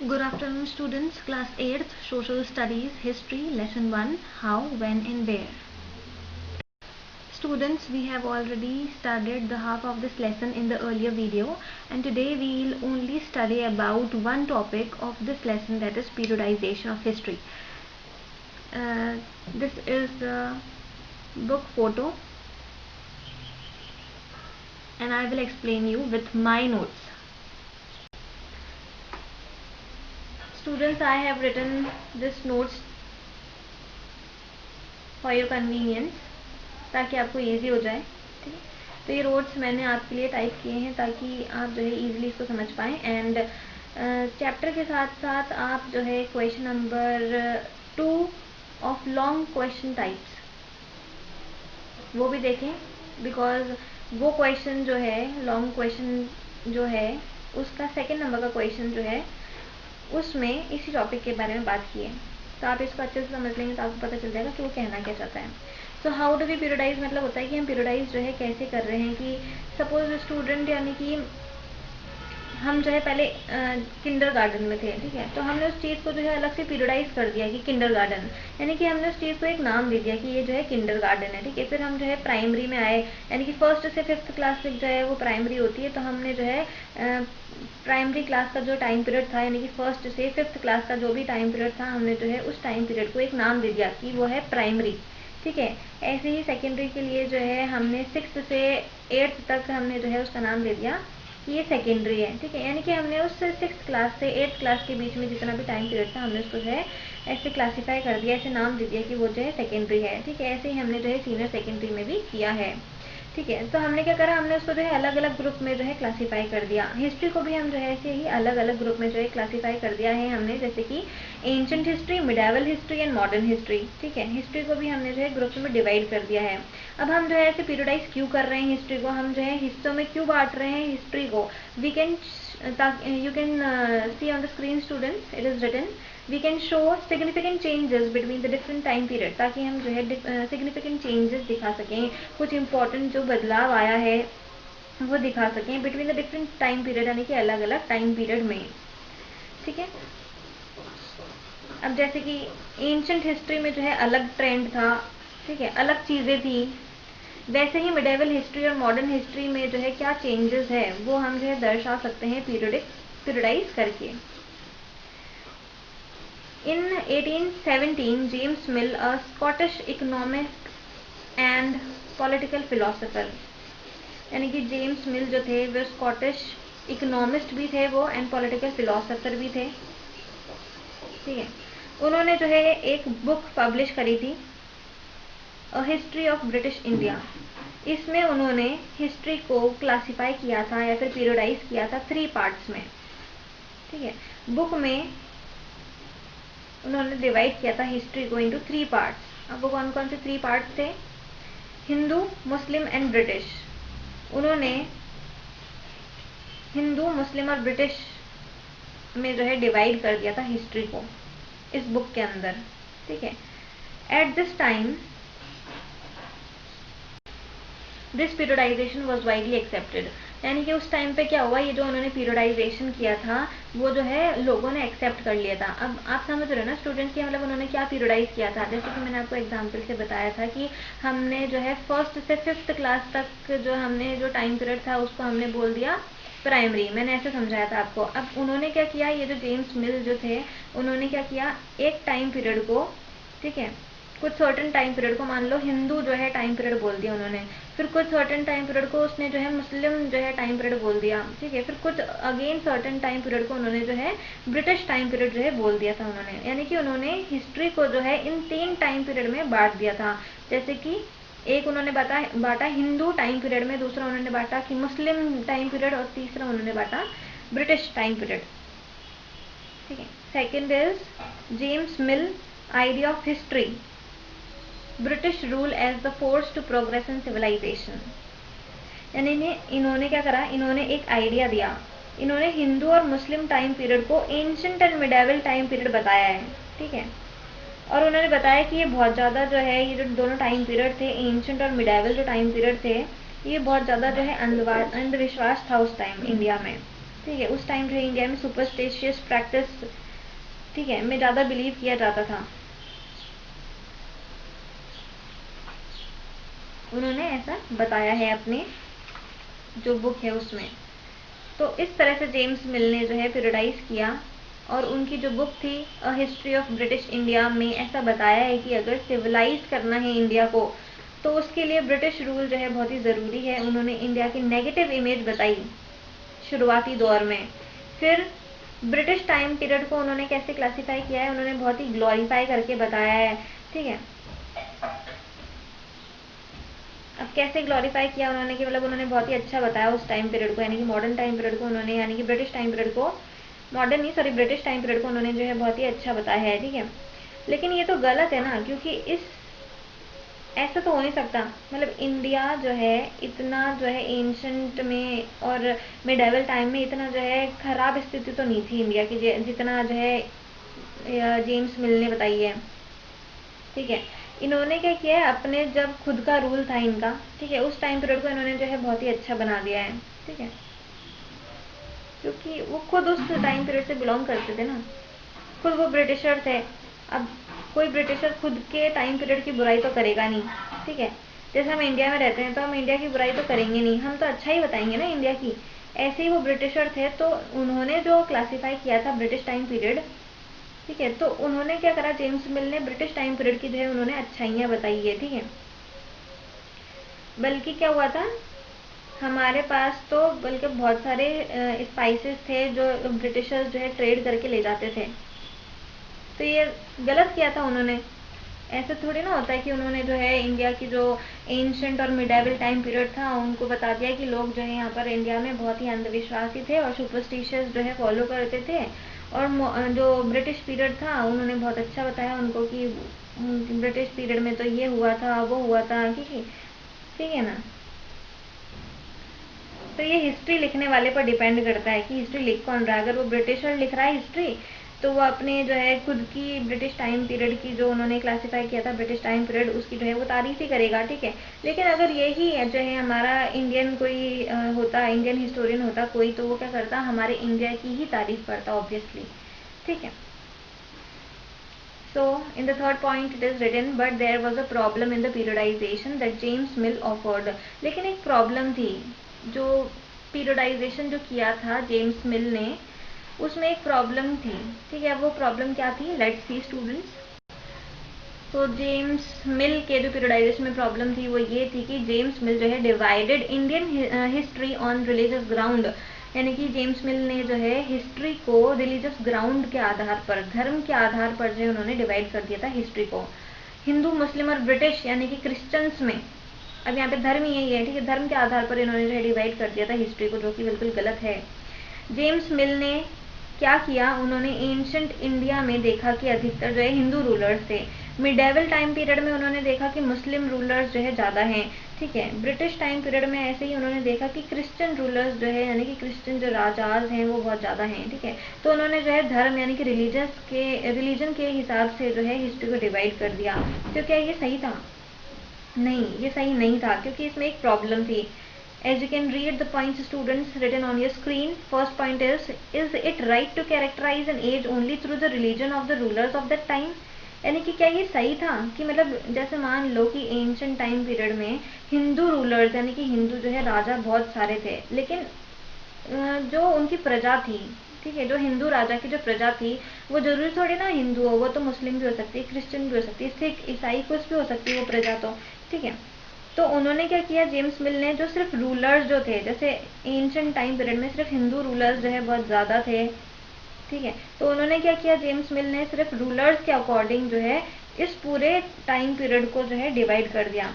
Good afternoon students, class 8th, social studies, history, lesson 1, how, when and where. Students, we have already studied the half of this lesson in the earlier video, and today we will only study about one topic of this lesson, that is periodization of history. This is the book photo and I will explain you with my notes. Students, I have written this notes for your convenience, ताकि आपको easy हो जाए. ठीक है, तो ये notes मैंने आपके लिए टाइप किए हैं ताकि आप जो है इजीली इसको समझ पाएँ. एंड चैप्टर के साथ साथ आप जो है question number 2 of long question types वो भी देखें, बिकॉज वो क्वेश्चन जो है लॉन्ग क्वेश्चन जो है उसका सेकेंड नंबर का क्वेश्चन जो है उसमें इसी टॉपिक के बारे में बात की है. तो आप इसको अच्छे से समझ लेंगे तो आपको पता चल जाएगा कि वो कहना क्या चाहता है. सो हाउ डू वी पीरियडाइज, मतलब होता है कि हम पीरियडाइज जो है कैसे कर रहे हैं. कि सपोज स्टूडेंट, यानी कि हम जो है पहले किंडर गार्डन में थे. ठीक है, तो हमने उस चीज़ को जो है अलग से पीरियडाइज कर दिया कि किंडर गार्डन, यानी कि हमने उस चीज़ को एक नाम दे दिया कि ये जो है किंडर गार्डन है. ठीक है, फिर हम जो है प्राइमरी में आए, यानी कि फर्स्ट से 5th क्लास तक जो है वो प्राइमरी होती है. तो हमने जो है प्राइमरी क्लास का जो टाइम पीरियड था, यानी कि फर्स्ट से 5th क्लास का जो भी टाइम पीरियड था, हमने जो है उस टाइम पीरियड को एक नाम दे दिया कि वो है प्राइमरी. ठीक है, ऐसे ही सेकेंडरी के लिए जो है हमने 6th से 8th तक हमने जो है उसका नाम दे दिया कि ये सेकेंडरी है. ठीक है, यानी कि हमने उस 6th क्लास से 8th क्लास के बीच में जितना भी टाइम पीरियड था हमने उसको जो है ऐसे क्लासीफाई कर दिया, ऐसे नाम दे दिया कि वो जो है सेकेंडरी है. ठीक है, ऐसे ही हमने जो है सीनियर सेकेंडरी में भी किया है. ठीक है, तो हमने क्या करा, हमने उसको जो है अलग अलग ग्रुप में जो है क्लासीफाई कर दिया. हिस्ट्री को भी हम जो है ऐसे ही अलग अलग ग्रुप में जो है क्लासीफाई कर दिया है हमने, जैसे कि ancient history, medieval history and modern history. ठीक है, हिस्ट्री को भी हमने जो है ग्रुप में डिवाइड कर दिया है. अब हम जो है ऐसे पीरियडाइज क्यों कर रहे हैं हिस्ट्री को, हम जो है हिस्सों में क्यों बांट रहे हैं हिस्ट्री को. We can you can see on the screen students, it is written, we can show significant changes between the different time period, ताकि हम जो है significant changes दिखा सकें, कुछ important जो बदलाव आया है वो दिखा सकें between the different time period, यानी कि अलग अलग टाइम पीरियड में. ठीक है, अब जैसे कि एंशिएंट हिस्ट्री में जो है अलग ट्रेंड था. ठीक है, अलग चीज़ें थी. वैसे ही मिडाइवल हिस्ट्री और मॉडर्न हिस्ट्री में जो है क्या चेंजेस है वो हम जो है दर्शा सकते हैं पीरियडाइज करके. इन 1817 James mill, a Scottish economist and political philosopher, यानी कि जेम्स मिल जो थे वो स्कॉटिश इकोनॉमिस्ट भी थे वो, एंड पॉलिटिकल फिलोसोफर भी थे. ठीक है, उन्होंने जो है एक बुक पब्लिश करी थी, a history of British India. इसमें उन्होंने हिस्ट्री को क्लासिफाई किया था या फिर पीरियडाइज किया था 3 पार्ट्स में. ठीक है, बुक में उन्होंने डिवाइड किया था हिस्ट्री को इनटू 3 पार्ट्स. अब वो कौन कौन से 3 पार्ट्स थे, हिंदू, मुस्लिम एंड ब्रिटिश. उन्होंने हिंदू, मुस्लिम और ब्रिटिश में जो है डिवाइड कर दिया था हिस्ट्री को इस बुक के अंदर. ठीक है, at this time this periodisation was widely accepted, यानी कि उस टाइम पे क्या हुआ, ये जो उन्होंने पीरियडाइजेशन किया था वो जो है लोगों ने एक्सेप्ट कर लिया था. अब आप समझ रहे हो ना स्टूडेंट्स की, मतलब उन्होंने क्या पीरियडाइज किया था. जैसे कि मैंने आपको एग्जांपल से बताया था कि हमने जो है फर्स्ट से 5th क्लास तक जो हमने जो टाइम पीरियड था उसको हमने बोल दिया प्राइमरी. मैंने ऐसे समझाया था आपको. अब उन्होंने क्या किया, ये जो जेम्स मिल जो थे उन्होंने क्या किया, एक टाइम पीरियड को, ठीक है, कुछ सर्टेन टाइम पीरियड को, मान लो हिंदू जो है टाइम पीरियड बोल दिया उन्होंने, फिर कुछ सर्टेन टाइम पीरियड को उसने जो है मुस्लिम जो है टाइम पीरियड बोल दिया. ठीक है, फिर कुछ अगेन सर्टेन टाइम पीरियड को उन्होंने जो है ब्रिटिश टाइम पीरियड जो है बोल दिया था उन्होंने. यानी कि उन्होंने हिस्ट्री को जो है इन 3 टाइम पीरियड में बांट दिया था. जैसे कि एक उन्होंने बांटा हिंदू टाइम पीरियड में, दूसरा उन्होंने बांटा कि मुस्लिम टाइम पीरियड, और तीसरा उन्होंने बांटा ब्रिटिश टाइम पीरियड. ठीक है, second is James Mill idea of history, British rule as the force to progress in civilization. यानी इन्होंने क्या करा, इन्होंने एक आइडिया दिया. इन्होंने हिंदू और मुस्लिम टाइम पीरियड को ancient and medieval time period बताया है. ठीक है, और उन्होंने बताया कि ये बहुत ज़्यादा जो है ये जो दोनों टाइम पीरियड थे, एंशिएंट और मिडाइवल जो टाइम पीरियड थे, ये बहुत ज़्यादा जो है अंधविश्वास था उस टाइम इंडिया में. ठीक है, उस टाइम जो है इंडिया में सुपरस्टिशियस प्रैक्टिस, ठीक है, में ज़्यादा बिलीव किया जाता था। उन्होंने ऐसा बताया है अपने जो बुक है उसमें। तो इस तरह से जेम्स मिल ने जो है पीरियडाइज किया, और उनकी जो बुक थी a history of British India में ऐसा बताया है कि अगर सिविलाइज करना है इंडिया को तो उसके लिए ब्रिटिश रूल जो है बहुत ही ज़रूरी है। उन्होंने इंडिया की नेगेटिव इमेज बताई शुरुआती दौर में। फिर ब्रिटिश टाइम पीरियड को उन्होंने कैसे क्लासीफाई किया है, उन्होंने बहुत ही ग्लोरीफाई करके बताया है, ठीक है। अब कैसे ग्लोरीफाई किया उन्होंने कि मतलब उन्होंने बहुत ही अच्छा बताया उस टाइम पीरियड को, यानी कि मॉडर्न टाइम पीरियड को उन्होंने, यानी कि ब्रिटिश टाइम पीरियड को, मॉडर्न नहीं सॉरी ब्रिटिश टाइम पीरियड को उन्होंने जो है बहुत ही अच्छा बताया है, ठीक है। लेकिन ये तो गलत है ना, क्योंकि इस ऐसा तो हो नहीं सकता। मतलब इंडिया जो है इतना जो है एंशंट में और मिडाइवल टाइम में इतना जो है खराब स्थिति तो नहीं थी इंडिया की जितना जो है जेम्स मिल ने बताई है, ठीक है। इन्होंने क्या किया है, अपने जब खुद का रूल था इनका, ठीक है, उस टाइम पीरियड को इन्होंने जो है बहुत ही अच्छा बना दिया है, ठीक है, क्योंकि वो खुद उस टाइम पीरियड से बिलोंग करते थे ना, खुद वो ब्रिटिशर थे। अब कोई ब्रिटिशर खुद के टाइम पीरियड की बुराई तो करेगा नहीं, ठीक है। जैसे हम इंडिया में रहते हैं तो हम इंडिया की बुराई तो करेंगे नहीं, हम तो अच्छा ही बताएंगे ना इंडिया की। ऐसे ही वो ब्रिटिशर थे तो उन्होंने जो क्लासीफाई किया था ब्रिटिश टाइम पीरियड, ठीक है, तो उन्होंने क्या करा, जेम्स मिल ने ब्रिटिश टाइम पीरियड की जो है उन्होंने अच्छाइयाँ बताई है, ठीक है। बल्कि क्या हुआ था, हमारे पास तो बल्कि बहुत सारे स्पाइसेस थे जो ब्रिटिशर्स जो है ट्रेड करके ले जाते थे। तो ये गलत किया था उन्होंने। ऐसे थोड़ी ना होता है कि उन्होंने जो है इंडिया की जो एंशंट और मिडाइवल टाइम पीरियड था उनको बता दिया कि लोग जो है यहाँ पर इंडिया में बहुत ही अंधविश्वासी थे और सुपरस्टिशियस जो है फॉलो करते थे। और जो ब्रिटिश पीरियड था उन्होंने बहुत अच्छा बताया उनको कि ब्रिटिश पीरियड में तो ये हुआ था वो हुआ था, ठीक है ना। तो ये हिस्ट्री लिखने वाले पर डिपेंड करता है कि हिस्ट्री लिख कौन रहा है। अगर वो ब्रिटिशर लिख रहा है हिस्ट्री तो वो अपने जो है खुद की ब्रिटिश टाइम पीरियड की जो उन्होंने क्लासीफाई किया था ब्रिटिश टाइम पीरियड उसकी जो है वो तारीफ ही करेगा, ठीक है। लेकिन अगर यही जो है हमारा इंडियन कोई होता, इंडियन हिस्टोरियन होता कोई, तो वो क्या करता, हमारे इंडिया की ही तारीफ करता ऑब्वियसली, ठीक है। So, in the third point it is written, but there was a problem in the periodization that James Mill offered. लेकिन एक प्रॉब्लम थी, जो पीरियडाइजेशन जो किया था जेम्स मिल ने उसमें एक प्रॉब्लम थी, ठीक है। वो प्रॉब्लम क्या थी, लेट्स सी स्टूडेंट्स। तो जेम्स मिल के जो पीरियडाइजेशन में प्रॉब्लम थी वो ये थी कि जेम्स मिल जो है divided Indian history on religious ground, यानी कि जेम्स मिल ने जो है हिस्ट्री को रिलीजियस ग्राउंड के आधार पर, धर्म के आधार पर जो उन्होंने डिवाइड कर दिया था हिस्ट्री को, हिंदू मुस्लिम और ब्रिटिश यानी कि क्रिश्चियंस में। अब यहाँ पे धर्म यही है, ठीक है, धर्म के आधार पर इन्होंने जो है डिवाइड कर दिया था हिस्ट्री को, जो कि बिल्कुल गलत है। जेम्स मिल ने क्या किया, उन्होंने एंशंट इंडिया में देखा कि अधिकतर जो है हिंदू रूलर्स थे। मिडेवल टाइम पीरियड में उन्होंने देखा कि मुस्लिम रूलर्स जो है ज़्यादा हैं, ठीक है। ब्रिटिश टाइम पीरियड में ऐसे ही उन्होंने देखा कि क्रिश्चियन रूलर्स जो है यानी कि क्रिश्चियन जो राजाज हैं वो बहुत ज़्यादा हैं, ठीक है। तो उन्होंने जो है धर्म यानी कि रिलीजन के हिसाब से जो है हिस्ट्री को डिवाइड कर दिया। तो क्या ये सही था? नहीं, ये सही नहीं था, क्योंकि इसमें एक प्रॉब्लम थी। As you can read the points students written on your screen, first point is it right to characterize an age only through the religion of the rulers of that time? यानी कि क्या ये सही था कि मतलब जैसे मान लो कि एंशियंट टाइम पीरियड में हिंदू रूलर्स यानी कि हिंदू जो है राजा बहुत सारे थे, लेकिन जो उनकी प्रजा थी, ठीक है, जो हिंदू राजा की जो प्रजा थी वो जरूरी थोड़ी ना हिंदू हो, वो तो मुस्लिम भी हो सकती है, क्रिश्चियन भी हो सकती है, सिख ईसाई कुछ भी हो सकती है वो प्रजा, तो ठीक है। तो उन्होंने क्या किया, जेम्स मिल ने जो सिर्फ रूलर्स जो थे, जैसे एंशियंट टाइम पीरियड में सिर्फ हिंदू रूलर्स जो है बहुत ज़्यादा थे, ठीक है, तो उन्होंने क्या किया, जेम्स मिल ने सिर्फ रूलर्स के अकॉर्डिंग जो है इस पूरे टाइम पीरियड को जो है डिवाइड कर दिया।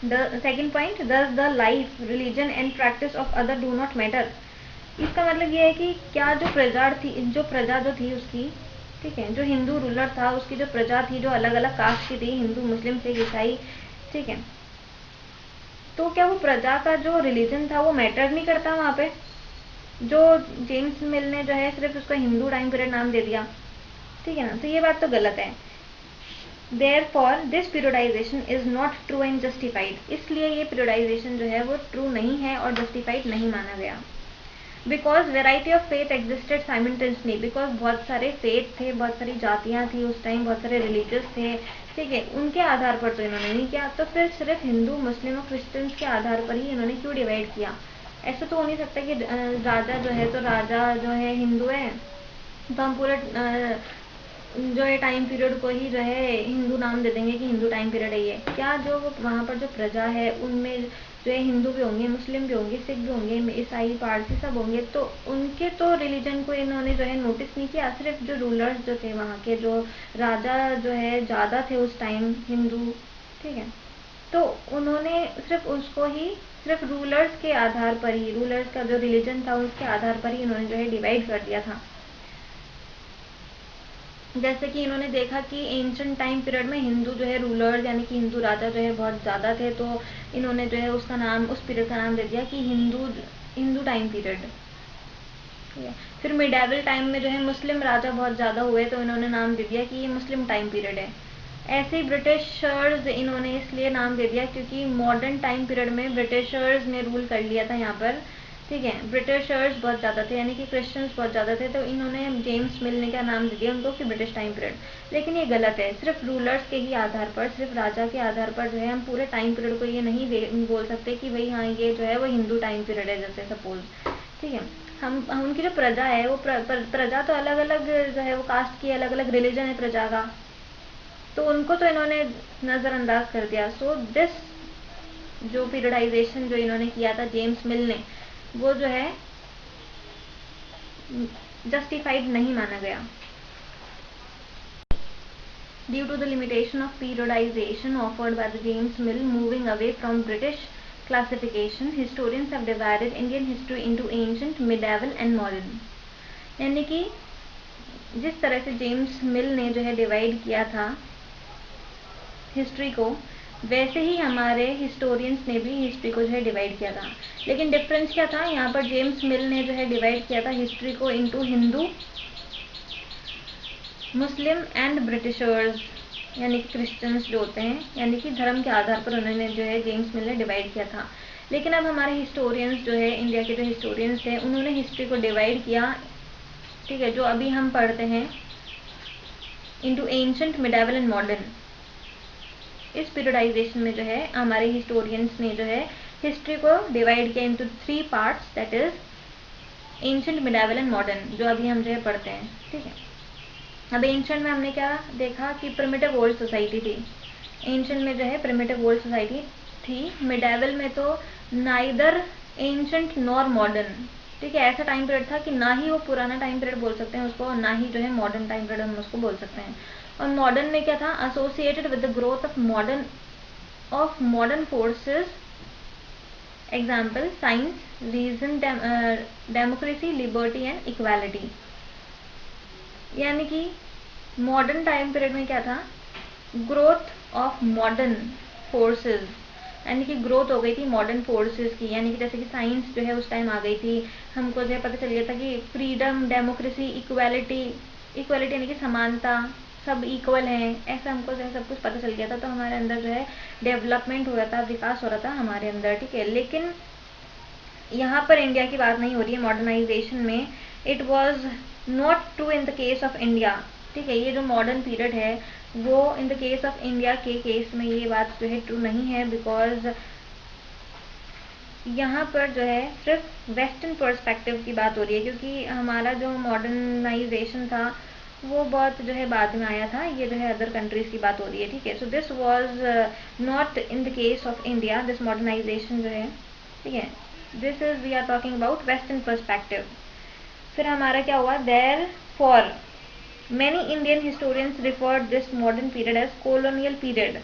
द सेकेंड पॉइंट, दस the life religion and practice of other do not matter. इसका मतलब ये है कि क्या जो प्रजा जो थी उसकी, ठीक है, जो हिंदू रूलर था उसकी जो प्रजा थी जो अलग अलग कास्ट की थी, हिंदू मुस्लिम सिख ईसाई, ठीक है, तो क्या वो प्रजा का जो रिलीजन था वो मैटर नहीं करता वहाँ पे? जो जेम्स मिल ने जो है सिर्फ उसको हिंदू टाइम पीरियड नाम दे दिया, ठीक है ना, तो ये बात तो गलत है। Therefore this periodisation is not true and justified, इसलिए ये पीरियडाइजेशन जो है वो ट्रू नहीं है और जस्टिफाइड नहीं माना गया। Because variety of faith existed simultaneously, because बहुत सारे फेथ थे, बहुत सारी जातियाँ थी उस टाइम, बहुत सारे रिलीजियस थे, ठीक है, उनके आधार पर तो इन्होंने नहीं किया। तो फिर सिर्फ हिंदू, मुस्लिम और क्रिश्चियंस के आधार पर ही इन्होंने क्यों डिवाइड किया? ऐसा तो हो नहीं सकता कि राजा जो है तो राजा जो है हिंदू है तो हम पूरे जो है टाइम पीरियड को ही जो है हिंदू नाम दे देंगे कि हिंदू टाइम पीरियड है ये। क्या जो वहाँ पर जो प्रजा है उनमें जो है हिंदू भी होंगे, मुस्लिम भी होंगे, सिख भी होंगे, ईसाई, पारसी सब होंगे, तो उनके तो रिलीजन को इन्होंने जो है नोटिस नहीं किया। सिर्फ जो रूलर्स जो थे वहाँ के, जो राजा जो है ज़्यादा थे उस टाइम हिंदू, ठीक है, तो उन्होंने सिर्फ उसको ही सिर्फ रूलर्स के आधार पर ही, रूलर्स का जो रिलीजन था उसके आधार पर ही इन्होंने जो है डिवाइड कर दिया था। जैसे कि इन्होंने देखा कि एंशंट टाइम पीरियड में हिंदू जो है रूलर्स यानी कि हिंदू राजा जो है बहुत ज़्यादा थे, तो इन्होंने जो है उसका नाम, उस पीरियड का नाम दे दिया कि हिंदू टाइम पीरियड। फिर मिडेवल टाइम में जो है मुस्लिम राजा बहुत ज़्यादा हुए तो इन्होंने नाम दे दिया कि ये मुस्लिम टाइम पीरियड है। ऐसे ही ब्रिटिशर्स इन्होंने इसलिए नाम दे दिया क्योंकि मॉडर्न टाइम पीरियड में ब्रिटिशर्स ने रूल कर लिया था यहाँ पर, ठीक है, ब्रिटिशर्स बहुत ज़्यादा थे यानी कि क्रिश्चियंस बहुत ज़्यादा थे, तो इन्होंने जेम्स मिल ने क्या नाम दे दिया उनको कि ब्रिटिश टाइम पीरियड। लेकिन ये गलत है, सिर्फ रूलर्स के ही आधार पर, सिर्फ राजा के आधार पर जो है हम पूरे टाइम पीरियड को ये नहीं बोल सकते कि भाई हाँ ये जो है वो हिंदू टाइम पीरियड है, जैसे सपोज, ठीक है। हम उनकी जो प्रजा है वो प्रजा तो अलग अलग जो है वो कास्ट की अलग अलग रिलीजन है प्रजा का, तो उनको तो इन्होंने नज़रअंदाज कर दिया। सो दिस जो पीरियडाइजेशन जो इन्होंने किया था जेम्स मिल ने, वो जो है जस्टिफाइड नहीं माना गया। Due to the limitation of periodization offered by the James Mill, moving away from British classification, historians have divided Indian history into ancient, medieval and modern। यानी कि जिस तरह से जेम्स मिल ने जो है डिवाइड किया था हिस्ट्री को, वैसे ही हमारे हिस्टोरियंस ने भी हिस्ट्री को जो है डिवाइड किया था। लेकिन डिफरेंस क्या था? यहाँ पर जेम्स मिल ने जो है डिवाइड किया था हिस्ट्री को into Hindu, Muslim and Britishers यानी कि क्रिश्चियंस जो होते हैं, यानी कि धर्म के आधार पर उन्होंने जो है जेम्स मिल ने डिवाइड किया था। लेकिन अब हमारे हिस्टोरियंस जो है, इंडिया के जो हिस्टोरियंस थे, उन्होंने हिस्ट्री को डिवाइड किया, ठीक है, जो अभी हम पढ़ते हैं, into ancient, medieval and modern. इस पीरियडाइजेशन में जो है हमारे हिस्टोरियंस ने जो है हिस्ट्री को डिवाइड किया into 3 parts, that is ancient, medieval and modern, जो अभी हम जो है पढ़ते हैं, ठीक है। अब एंशंट में हमने क्या देखा कि प्रिमिटिव ओल्ड सोसाइटी थी, एंशंट में जो है प्रिमिटिव ओल्ड सोसाइटी थी। मिडेवल में तो नाइदर एंशंट नॉर मॉडर्न, ठीक है, ऐसा टाइम पीरियड था कि ना ही वो पुराना टाइम पीरियड बोल सकते हैं उसको और ना ही जो है मॉडर्न टाइम पीरियड हम उसको बोल सकते हैं। और मॉडर्न में क्या था? Associated with the growth of modern forces, example science, reason, democracy, liberty and equality. यानी कि मॉडर्न टाइम पीरियड में क्या था? ग्रोथ ऑफ मॉडर्न फोर्सेस, यानी कि ग्रोथ हो गई थी मॉडर्न फोर्सेस की, यानी कि जैसे कि साइंस जो है उस टाइम आ गई थी, हमको जो है पता चल गया था कि फ्रीडम, डेमोक्रेसी, इक्वालिटी, इक्वालिटी यानी कि समानता, सब इक्वल हैं, ऐसा हमको जो है सब कुछ पता चल गया था। तो हमारे अंदर जो है डेवलपमेंट हो रहा था, विकास हो रहा था हमारे अंदर, ठीक है। लेकिन यहाँ पर इंडिया की बात नहीं हो रही है मॉडर्नाइजेशन में। It was not true in the case of India, ठीक है। ये जो मॉडर्न पीरियड है वो इन द केस ऑफ इंडिया के केस में ये बात जो है ट्रू नहीं है, बिकॉज यहाँ पर जो है सिर्फ वेस्टर्न पर्सपेक्टिव की बात हो रही है, क्योंकि हमारा जो मॉडर्नाइजेशन था वो बहुत जो है बाद में आया था, ये जो है अदर कंट्रीज की बात हो रही है, ठीक है। So this was not in the case of India, this modernization जो है, ठीक है, this is we are talking about western perspective. फिर हमारा क्या हुआ? There for many Indian historians referred this modern period as colonial period,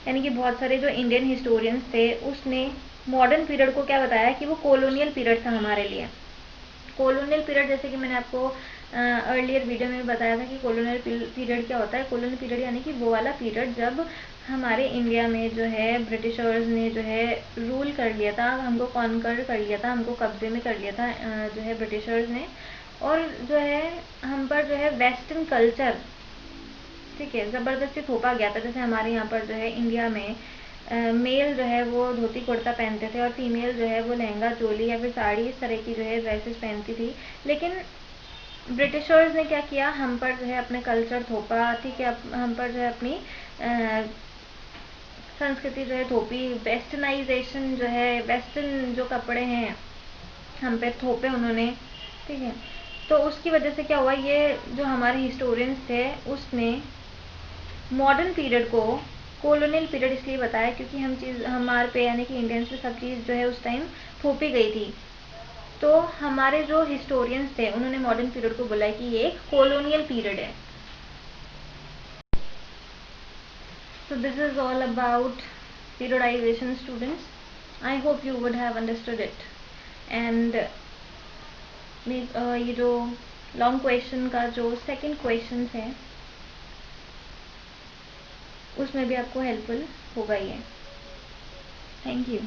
यानी कि बहुत सारे जो इंडियन हिस्टोरियंस थे उसने मॉडर्न पीरियड को क्या बताया कि वो कॉलोनियल पीरियड था हमारे लिए। कॉलोनियल पीरियड, जैसे कि मैंने आपको अर्लियर वीडियो में भी बताया था कि कॉलोनियल पीरियड क्या होता है। कॉलोनियल पीरियड यानी कि वो वाला पीरियड जब हमारे इंडिया में जो है ब्रिटिशर्स ने जो है रूल कर लिया था, हमको कॉन्कर कर लिया था, हमको कब्जे में कर लिया था जो है ब्रिटिशर्स ने, और जो है हम पर जो है वेस्टर्न कल्चर, ठीक है, ज़बरदस्ती थोपा गया था। जैसे हमारे यहाँ पर जो है इंडिया में मेल जो है वो धोती कुर्ता पहनते थे और फीमेल जो है वो लहंगा चोली या फिर साड़ी, इस तरह की जो है ड्रेसेस पहनती थी। लेकिन ब्रिटिशर्स ने क्या किया, हम पर जो है अपने कल्चर थोपा, ठीक है, हम पर जो है अपनी संस्कृति जो है थोपी, वेस्टर्नाइजेशन जो है, वेस्टर्न जो कपड़े हैं हम पे थोपे उन्होंने, ठीक है। तो उसकी वजह से क्या हुआ, ये जो हमारे हिस्टोरियंस थे उसने मॉडर्न पीरियड को कॉलोनियल पीरियड इसलिए बताया क्योंकि हमारे पे यानी कि इंडियंस पे सब चीज़ जो है उस टाइम थोपी गई थी। तो हमारे जो हिस्टोरियंस थे उन्होंने मॉडर्न पीरियड को बोला कि ये एक कॉलोनियल पीरियड है। So this is all about periodization, students. I hope you would have understood it. And ये जो लॉन्ग क्वेश्चन का जो सेकंड क्वेश्चन है उसमें भी आपको हेल्पफुल होगा ये। Thank you.